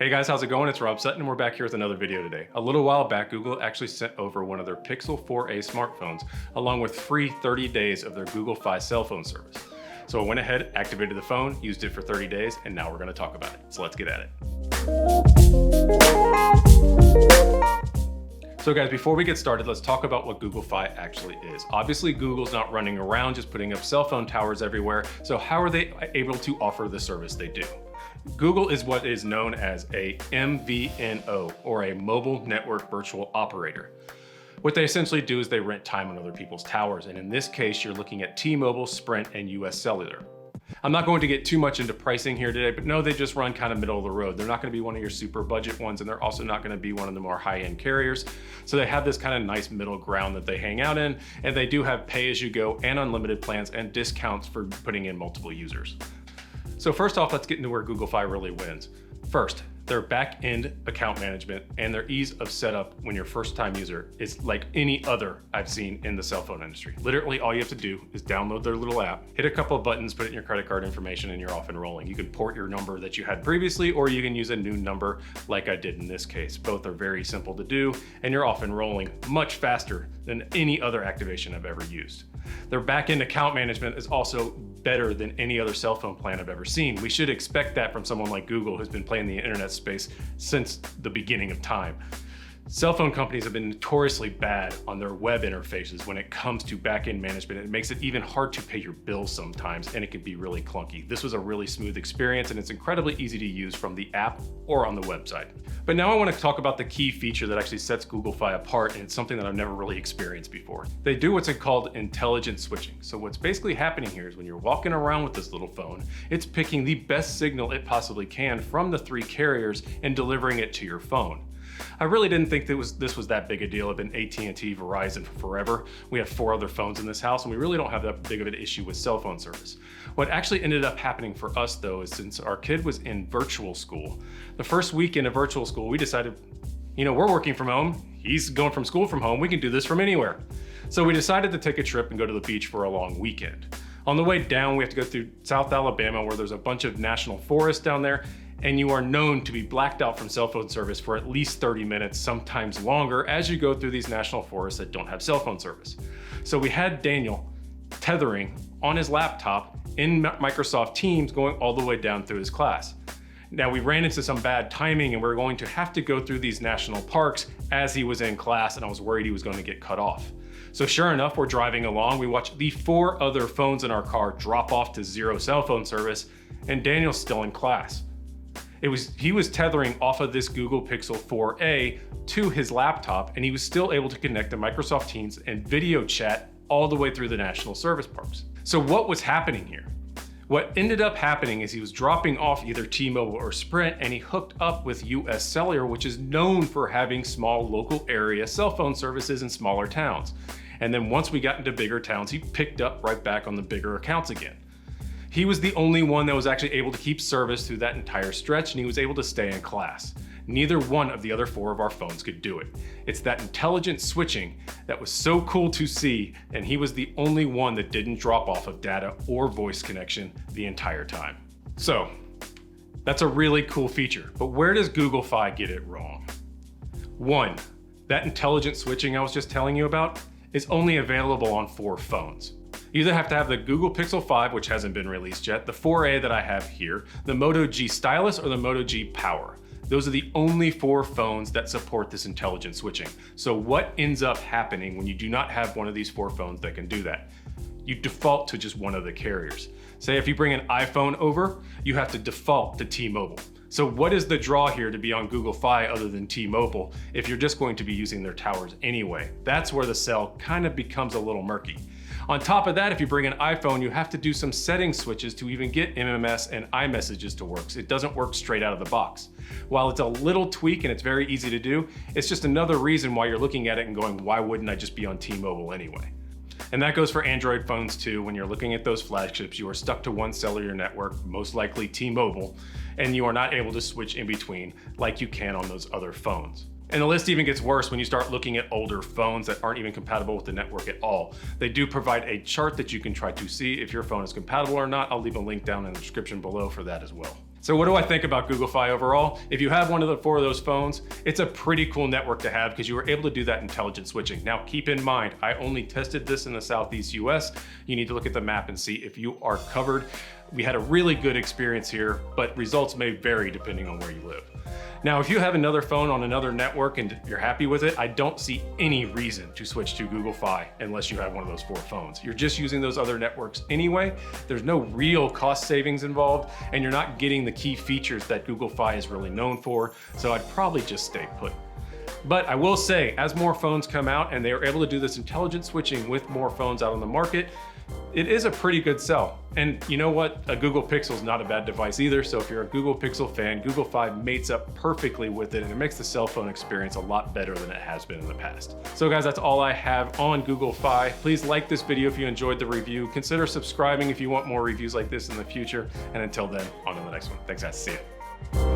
Hey guys, how's it going? It's Rob Sutton and we're back here with another video today. A little while back, Google actually sent over one of their Pixel 4a smartphones along with free 30 days of their Google Fi cell phone service. So I went ahead, activated the phone, used it for 30 days, and now we're gonna talk about it. So let's get at it. So guys, before we get started, let's talk about what Google Fi actually is. Obviously, Google's not running around just putting up cell phone towers everywhere. So how are they able to offer the service they do? Google is what is known as a MVNO, or a mobile network virtual operator. What they essentially do is they rent time on other people's towers. And in this case, you're looking at T-Mobile, Sprint, and US Cellular. I'm not going to get too much into pricing here today, but no, they just run kind of middle of the road. They're not going to be one of your super budget ones, and they're also not going to be one of the more high-end carriers. So they have this kind of nice middle ground that they hang out in, and they do have pay-as-you-go and unlimited plans and discounts for putting in multiple users. So first off, let's get into where Google Fi really wins. First, their back-end account management and their ease of setup when you're a first-time user is like any other I've seen in the cell phone industry. Literally, all you have to do is download their little app, hit a couple of buttons, put in your credit card information, and you're off and rolling. You can port your number that you had previously, or you can use a new number like I did in this case. Both are very simple to do, and you're off and rolling much faster than any other activation I've ever used. Their back-end account management is also better than any other cell phone plan I've ever seen. We should expect that from someone like Google, who's been playing the internet space since the beginning of time. Cell phone companies have been notoriously bad on their web interfaces when it comes to back-end management. It makes it even hard to pay your bills sometimes, and it can be really clunky. This was a really smooth experience, and it's incredibly easy to use from the app or on the website. But now I want to talk about the key feature that actually sets Google Fi apart, and it's something that I've never really experienced before. They do what's called intelligent switching. So what's basically happening here is when you're walking around with this little phone, it's picking the best signal it possibly can from the three carriers and delivering it to your phone. I really didn't think this was that big a deal. I've been AT&T, Verizon for forever. We have 4 other phones in this house, and we really don't have that big of an issue with cell phone service. What actually ended up happening for us, though, is since our kid was in virtual school, the first weekend of virtual school, we decided, we're working from home. He's going from school from home. We can do this from anywhere. So we decided to take a trip and go to the beach for a long weekend. On the way down, we have to go through South Alabama, where there's a bunch of national forests down there, and you are known to be blacked out from cell phone service for at least 30 minutes, sometimes longer, as you go through these national forests that don't have cell phone service. So we had Daniel tethering on his laptop in Microsoft Teams going all the way down through his class. Now we ran into some bad timing, and we're going to have to go through these national parks as he was in class, and I was worried he was going to get cut off. So sure enough, we're driving along, we watch the 4 other phones in our car drop off to 0 cell phone service, and Daniel's still in class. He was tethering off of this Google Pixel 4a to his laptop, and he was still able to connect to Microsoft Teams and video chat all the way through the national service parks. So what was happening here? What ended up happening is he was dropping off either T-Mobile or Sprint, and he hooked up with US Cellular, which is known for having small local area cell phone services in smaller towns. And then once we got into bigger towns, he picked up right back on the bigger accounts again. He was the only one that was actually able to keep service through that entire stretch, and he was able to stay in class. Neither one of the other 4 of our phones could do it. It's that intelligent switching that was so cool to see, and he was the only one that didn't drop off of data or voice connection the entire time. So, that's a really cool feature, but where does Google Fi get it wrong? 1, that intelligent switching I was just telling you about is only available on 4 phones. You either have to have the Google Pixel 5, which hasn't been released yet, the 4a that I have here, the Moto G Stylus, or the Moto G Power. Those are the only 4 phones that support this intelligent switching. So what ends up happening when you do not have one of these 4 phones that can do that? You default to just one of the carriers. Say if you bring an iPhone over, you have to default to T-Mobile. So what is the draw here to be on Google Fi other than T-Mobile if you're just going to be using their towers anyway? That's where the sell kind of becomes a little murky. On top of that, if you bring an iPhone, you have to do some setting switches to even get MMS and iMessages to work. So it doesn't work straight out of the box. While it's a little tweak and it's very easy to do, it's just another reason why you're looking at it and going, why wouldn't I just be on T-Mobile anyway? And that goes for Android phones too. When you're looking at those flagships, you are stuck to one cellular network, most likely T-Mobile, and you are not able to switch in between like you can on those other phones. And the list even gets worse when you start looking at older phones that aren't even compatible with the network at all. They do provide a chart that you can try to see if your phone is compatible or not. I'll leave a link down in the description below for that as well. So what do I think about Google Fi overall? If you have one of the 4 of those phones, it's a pretty cool network to have because you were able to do that intelligent switching. Now keep in mind, I only tested this in the Southeast US. You need to look at the map and see if you are covered. We had a really good experience here, but results may vary depending on where you live. Now, if you have another phone on another network and you're happy with it, I don't see any reason to switch to Google Fi unless you have one of those 4 phones. You're just using those other networks anyway. There's no real cost savings involved, and you're not getting the key features that Google Fi is really known for, so I'd probably just stay put. But I will say, as more phones come out and they are able to do this intelligent switching with more phones out on the market, it is a pretty good sell. And you know what? A Google Pixel is not a bad device either. So if you're a Google Pixel fan, Google Fi mates up perfectly with it, and it makes the cell phone experience a lot better than it has been in the past. So guys, that's all I have on Google Fi. Please like this video if you enjoyed the review. Consider subscribing if you want more reviews like this in the future. And until then, on to the next one. Thanks guys, see ya.